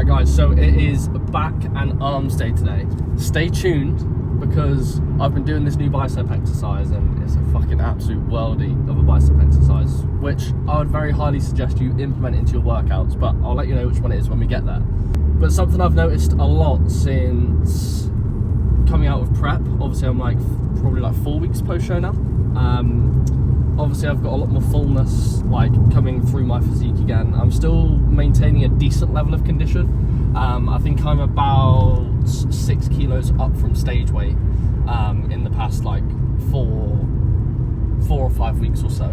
Right guys, so it is back and arms day today. Stay tuned because I've been doing this new bicep exercise and it's a fucking absolute worldie of a bicep exercise, which I would very highly suggest you implement into your workouts, but I'll let you know which one it is when we get there. But something I've noticed a lot since coming out of prep, obviously I'm probably 4 weeks post-show now. Obviously I've got a lot more fullness coming through my physique again. I'm still maintaining a decent level of condition. I think I'm about 6 kilos up from stage weight in the past 4 or 5 weeks or so.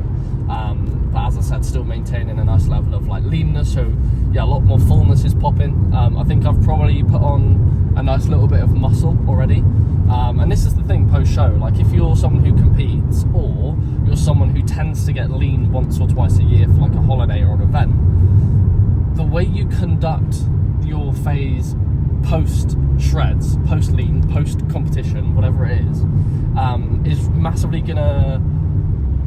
But as I said, still maintaining a nice level of leanness. So yeah, a lot more fullness is popping. I think I've probably put on a nice little bit of muscle already. And this is the thing post-show, if you're someone who competes or you're someone who tends to get lean once or twice a year for a holiday or an event, the way you conduct your phase post-shreds, post-lean, post-competition, whatever it is massively gonna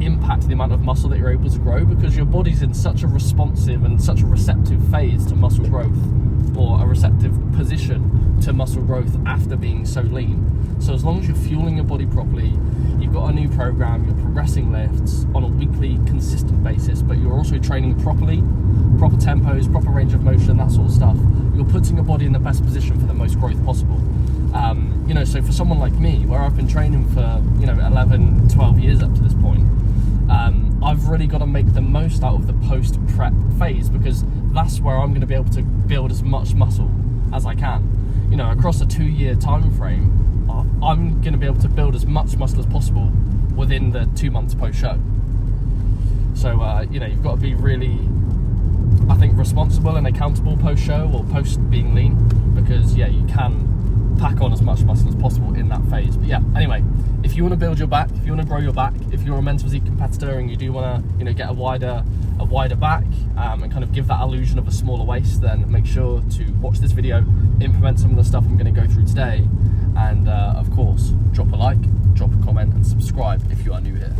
impact the amount of muscle that you're able to grow, because your body's in such a responsive and such a receptive phase to muscle growth, or a receptive position to muscle growth after being so lean. So as long as you're fueling your body properly, you've got a new program, you're progressing lifts on a weekly consistent basis, but you're also training properly, proper tempos, proper range of motion, that sort of stuff, you're putting your body in the best position for the most growth possible. So for someone like me, where I've been training for 11, 12 years up to this point, I've really got to make the most out of the post-prep phase, because that's where I'm going to be able to build as much muscle as I can. Across a 2-year time frame, I'm going to be able to build as much muscle as possible within the 2 months post-show. So, you've got to be really, I think, responsible and accountable post-show or post-being lean, because, yeah, you can pack on as much muscle as possible in that phase. But yeah, anyway, if you want to build your back, if you want to grow your back, if you're a men's physique competitor and you do want to, get a wider back and kind of give that illusion of a smaller waist, then make sure to watch this video, implement some of the stuff I'm going to go through today, and of course, drop a like, drop a comment, and subscribe if you are new here.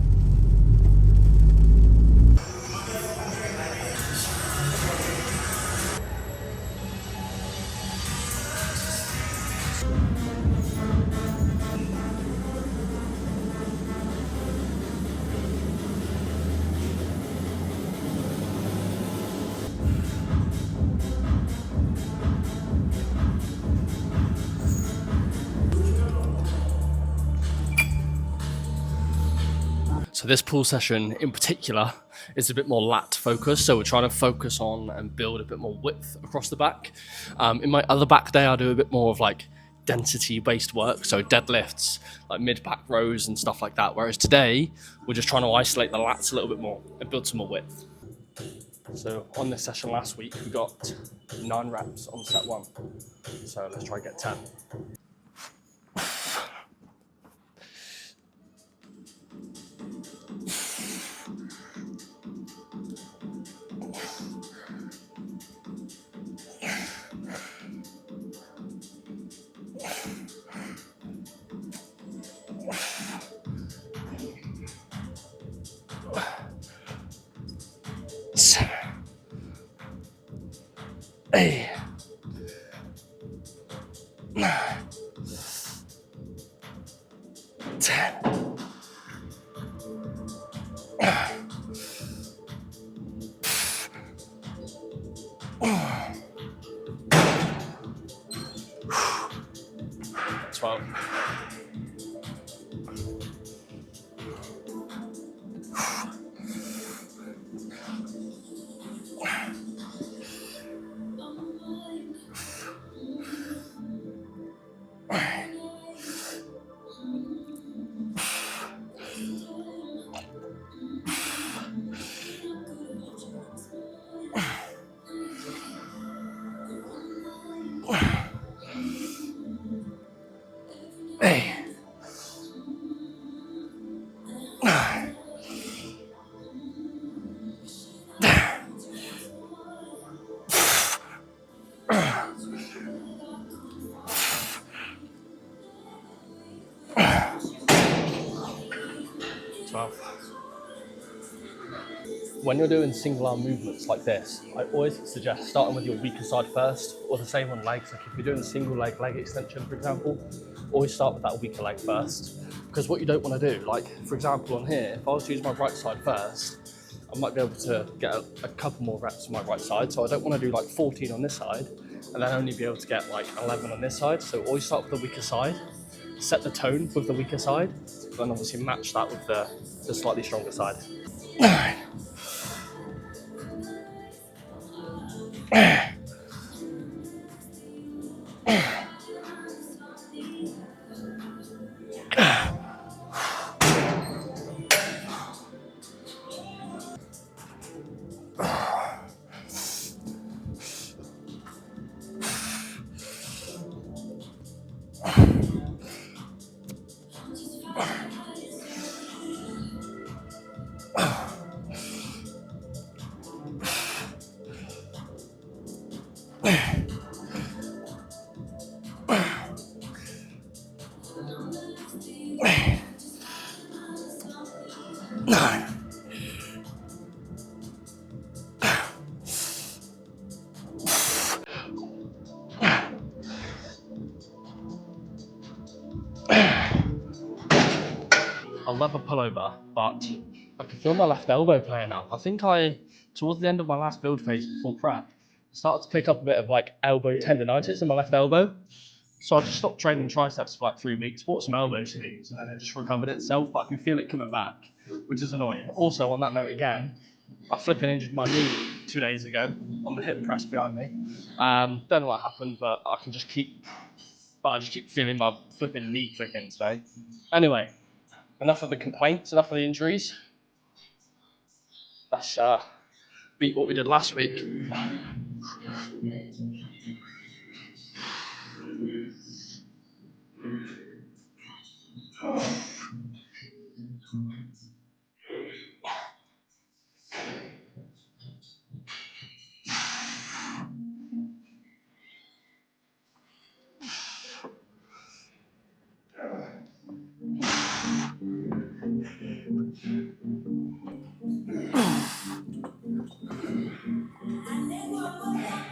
So this pull session in particular is a bit more lat focused, so we're trying to focus on and build a bit more width across the back. In my other back day, I do a bit more of density based work, so deadlifts, mid back rows and stuff like that, whereas today we're just trying to isolate the lats a little bit more and build some more width. So on this session last week we got 9 reps on set 1, so let's try and get 10. Hey. 9. 10. 12. 12. when you're doing single arm movements like this, I always suggest starting with your weaker side first, or the same on legs. Like if you're doing a single leg extension, for example, always start with that weaker leg first. Because what you don't want to do, like for example on here, if I was to use my right side first, I might be able to get a couple more reps on my right side. So I don't want to do like 14 on this side and then only be able to get like 11 on this side. So always start with the weaker side, set the tone with the weaker side, then obviously match that with the slightly stronger side. 9. I'll never pull over, but I can feel my left elbow playing up. I think towards the end of my last build phase before prep, started to pick up a bit of like elbow tendonitis in my left elbow. So I just stopped training triceps for like 3 weeks, bought some elbow sleeves, and then it just recovered itself, but I can feel it coming back, which is annoying. Also, on that note again, I flipping injured my knee 2 days ago on the hip press behind me. Don't know what happened, but I just keep feeling my flipping knee clicking today. Anyway, enough of the complaints, enough of the injuries. Let's beat what we did last week.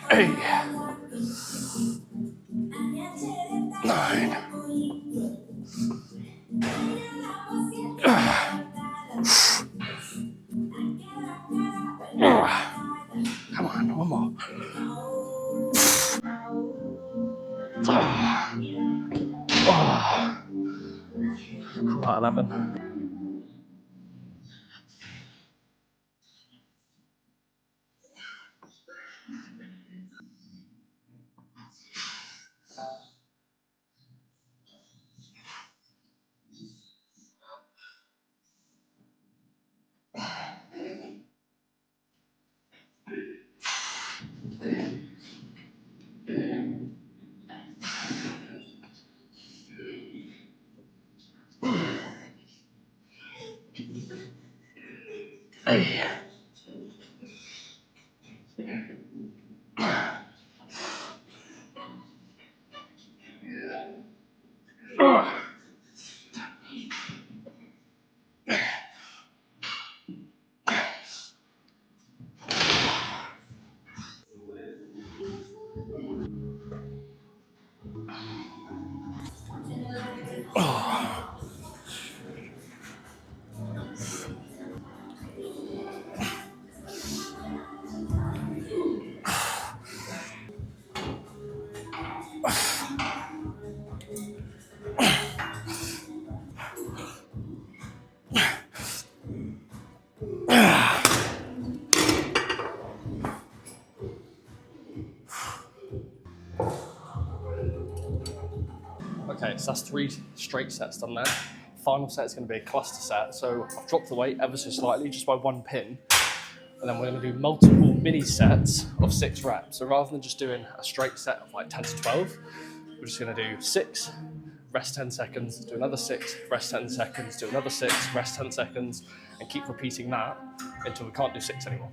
Hey. 9. Come on, one more. 11. Hey. Okay, so that's 3 straight sets done there. Final set is going to be a cluster set. So I've dropped the weight ever so slightly, just by 1 pin. And then we're going to do multiple mini sets of 6 reps. So rather than just doing a straight set of like 10 to 12, we're just going to do 6, rest 10 seconds, do another 6, rest 10 seconds, do another 6, rest 10 seconds, and keep repeating that until we can't do 6 anymore.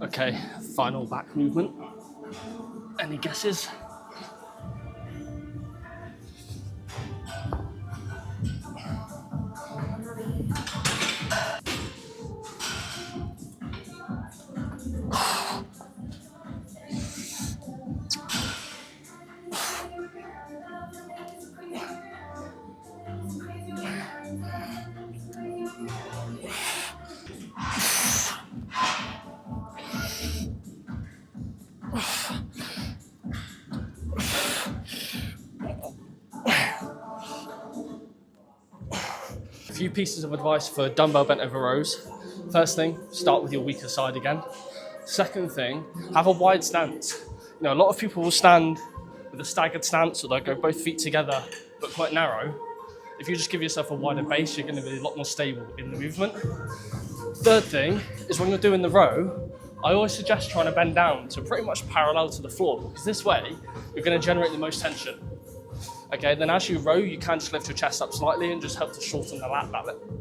Okay, final back movement. Any guesses? A few pieces of advice for dumbbell bent over rows. First thing, start with your weaker side again. Second thing, have a wide stance. You know, a lot of people will stand with a staggered stance, or they'll go both feet together, but quite narrow. If you just give yourself a wider base, you're going to be a lot more stable in the movement. Third thing is when you're doing the row, I always suggest trying to bend down to pretty much parallel to the floor, because this way, you're going to generate the most tension. Okay, then as you row, you can just lift your chest up slightly and just help to shorten the lat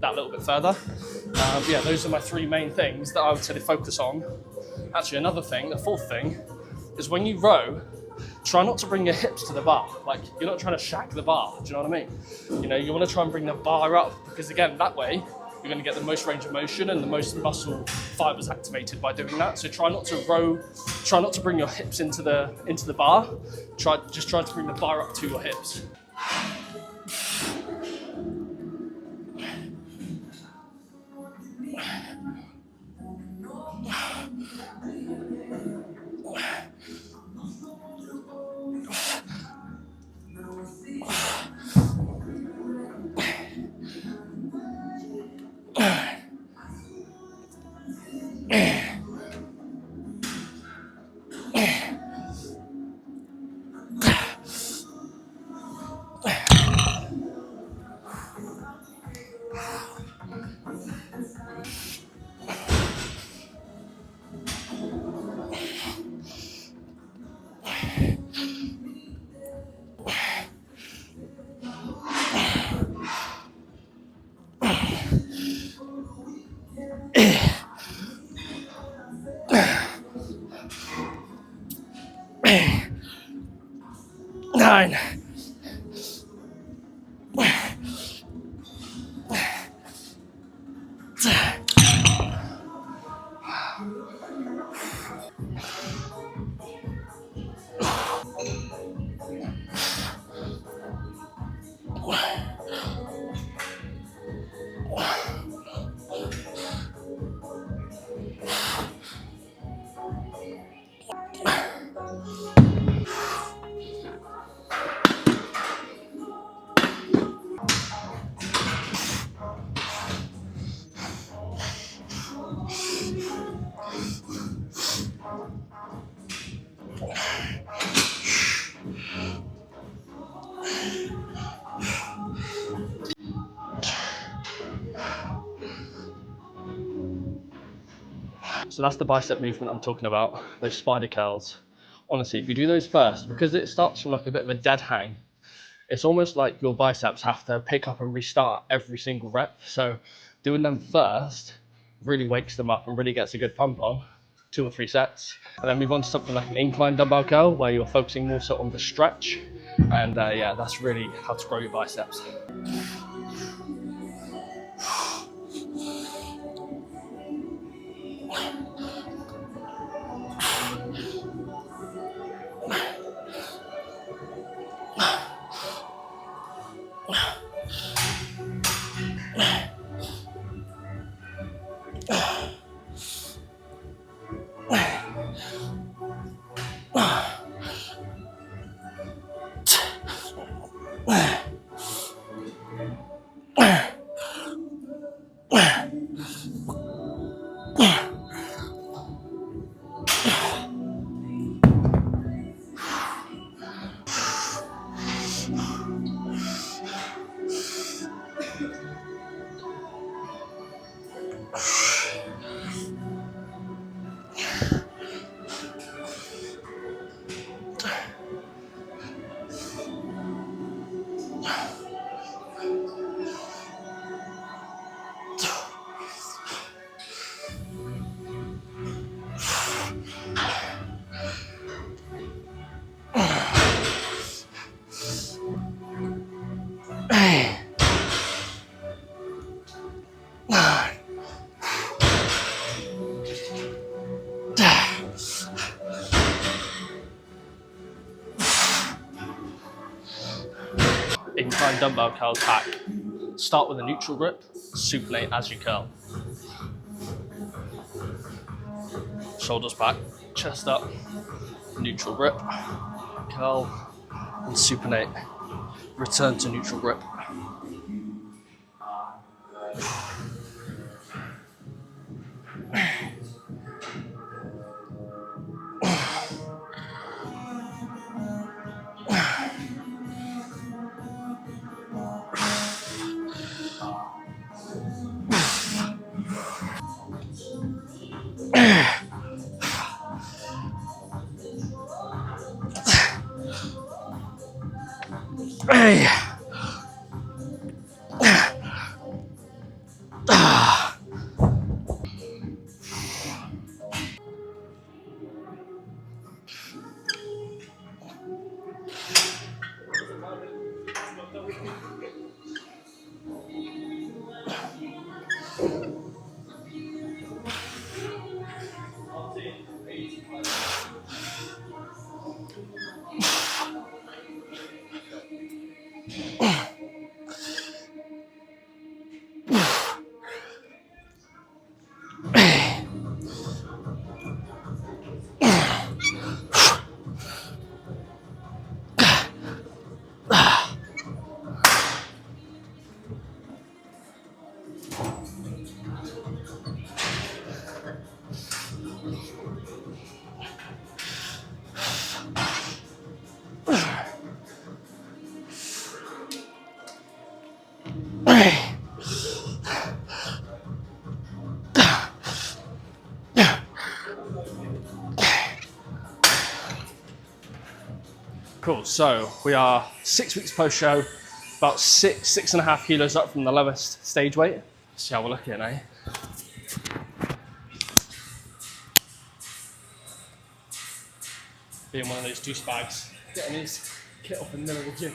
that little bit further. Yeah, those are my three main things that I would say to focus on. Actually, another thing, the fourth thing, is when you row, try not to bring your hips to the bar. Like, you're not trying to shack the bar, do you know what I mean? You know, you want to try and bring the bar up, because again, that way, you're going to get the most range of motion and the most muscle fibers activated by doing that. So try not to row, try not to bring your hips into the bar. Just try to bring the bar up to your hips. Nine. 'So that's the bicep movement I'm talking about, those spider curls. Honestly, if you do those first, because it starts from like a bit of a dead hang, it's almost like your biceps have to pick up and restart every single rep. So doing them first really wakes them up and really gets a good pump on, 2 or 3 sets. And then move on to something like an incline dumbbell curl, where you're focusing more so on the stretch. And yeah, that's really how to grow your biceps. Incline dumbbell curls back. Start with a neutral grip, supinate as you curl. Shoulders back, chest up, neutral grip, curl, and supinate. Return to neutral grip. Hey. Cool, so we are 6 weeks post-show, about 6.5 kilos up from the lowest stage weight. See how we're looking, eh? Being one of those douchebags, getting his kit off in the middle of the gym.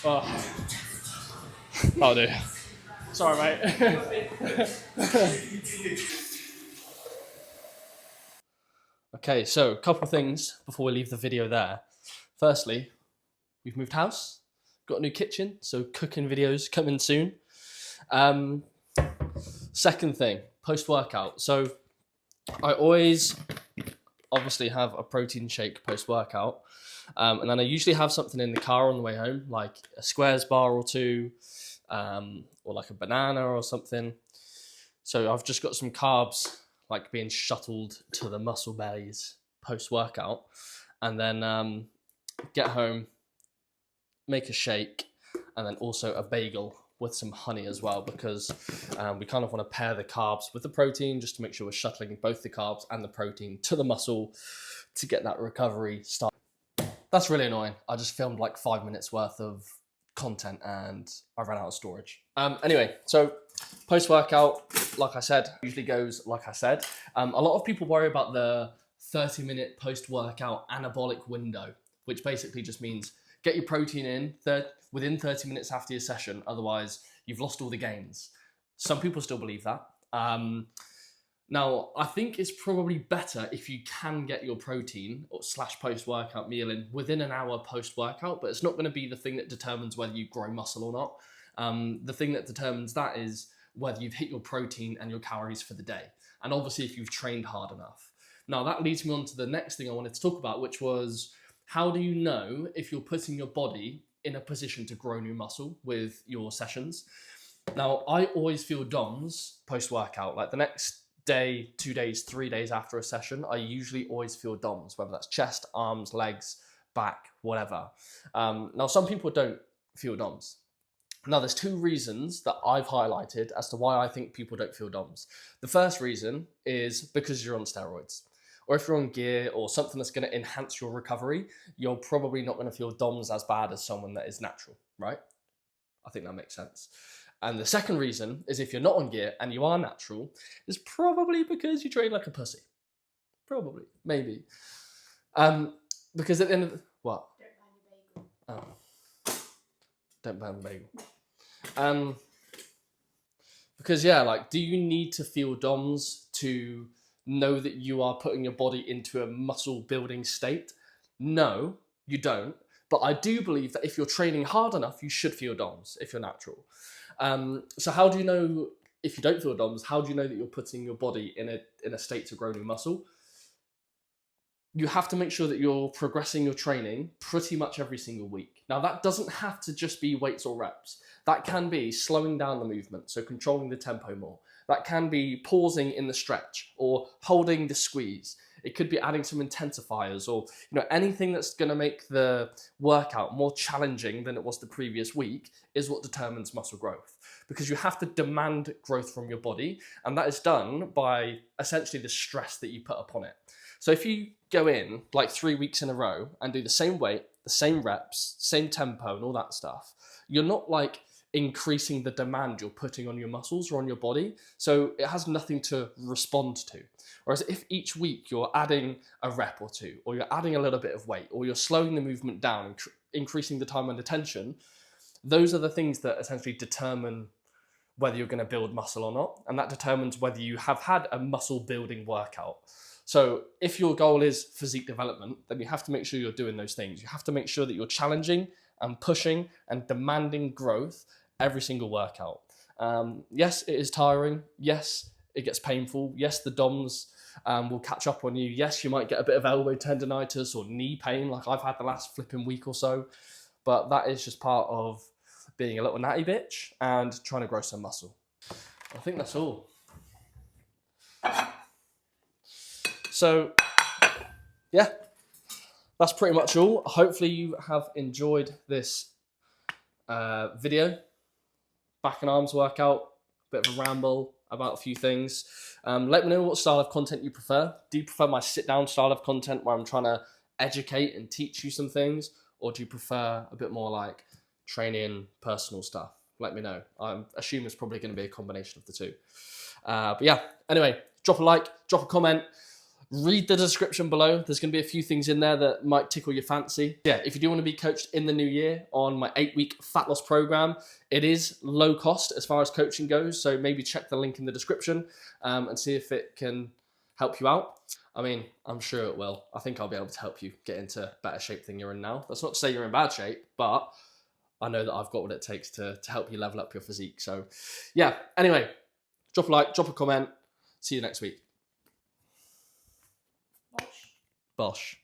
Oh, that'll do. Sorry, mate. Okay, so a couple of things before we leave the video there. Firstly, we've moved house. got a new kitchen, so cooking videos coming soon. Second thing, post-workout. So I always obviously have a protein shake post-workout. And then I usually have something in the car on the way home, like a Squares bar or two, or like a banana or something. So I've just got some carbs like being shuttled to the muscle bellies post-workout. And then get home, make a shake, and then also a bagel with some honey as well, because we kind of want to pair the carbs with the protein just to make sure we're shuttling both the carbs and the protein to the muscle to get that recovery started. That's really annoying. I just filmed like 5 minutes worth of content and I ran out of storage. Anyway, so post-workout, like I said, usually goes like I said. A lot of people worry about the 30-minute post-workout anabolic window, which basically just means get your protein in within 30 minutes after your session, otherwise you've lost all the gains. Some people still believe that. Now, I think it's probably better if you can get your protein or / post-workout meal in within an hour post-workout, but it's not going to be the thing that determines whether you grow muscle or not. The thing that determines that is whether you've hit your protein and your calories for the day. And obviously if you've trained hard enough. Now, that leads me on to the next thing I wanted to talk about, which was how do you know if you're putting your body in a position to grow new muscle with your sessions? Now, I always feel DOMS post-workout, like the next day, 2 days, 3 days after a session, I usually always feel DOMS, whether that's chest, arms, legs, back, whatever. Now, some people don't feel DOMS. Now, there's 2 reasons that I've highlighted as to why I think people don't feel DOMS. The first reason is because you're on steroids. Or if you're on gear or something that's going to enhance your recovery, you're probably not going to feel DOMS as bad as someone that is natural, right? I think that makes sense. And the second reason is if you're not on gear and you are natural, is probably because you train like a pussy. Probably, maybe. Because at the end of the... What? Don't ban your bagel. Oh. Don't ban the bagel. Because yeah, like, do you need to feel DOMS to know that you are putting your body into a muscle building state? No, you don't. But I do believe that if you're training hard enough, you should feel DOMS if you're natural. So how do you know if you don't feel DOMS? How do you know that you're putting your body in a state to grow new muscle? You have to make sure that you're progressing your training pretty much every single week. Now, that doesn't have to just be weights or reps. That can be slowing down the movement, so controlling the tempo more. That can be pausing in the stretch or holding the squeeze. It could be adding some intensifiers or anything that's going to make the workout more challenging than it was the previous week is what determines muscle growth. Because you have to demand growth from your body, and that is done by essentially the stress that you put upon it. So if you go in like 3 weeks in a row and do the same weight, the same reps, same tempo and all that stuff, you're not like increasing the demand you're putting on your muscles or on your body. So it has nothing to respond to. Whereas if each week you're adding a rep or two, or you're adding a little bit of weight, or you're slowing the movement down and increasing the time under tension, those are the things that essentially determine whether you're going to build muscle or not. And that determines whether you have had a muscle building workout. So if your goal is physique development, then you have to make sure you're doing those things. You have to make sure that you're challenging and pushing and demanding growth every single workout. Yes, it is tiring. Yes, it gets painful. Yes, the DOMS will catch up on you. Yes, you might get a bit of elbow tendonitis or knee pain like I've had the last flipping week or so. But that is just part of being a little natty bitch and trying to grow some muscle. I think that's all. So, yeah, that's pretty much all. Hopefully you have enjoyed this video. Back and arms workout, bit of a ramble about a few things. Let me know what style of content you prefer. Do you prefer my sit-down style of content where I'm trying to educate and teach you some things? Or do you prefer a bit more like training, personal stuff? Let me know. I assume it's probably going to be a combination of the two. But yeah, anyway, drop a like, drop a comment. Read the description below. There's going to be a few things in there that might tickle your fancy. Yeah, if you do want to be coached in the new year on my 8-week fat loss program, it is low cost as far as coaching goes. So maybe check the link in the description and see if it can help you out. I mean, I'm sure it will. I think I'll be able to help you get into better shape than you're in now. That's not to say you're in bad shape, but I know that I've got what it takes to help you level up your physique. So yeah, anyway, drop a like, drop a comment. See you next week. Bosh.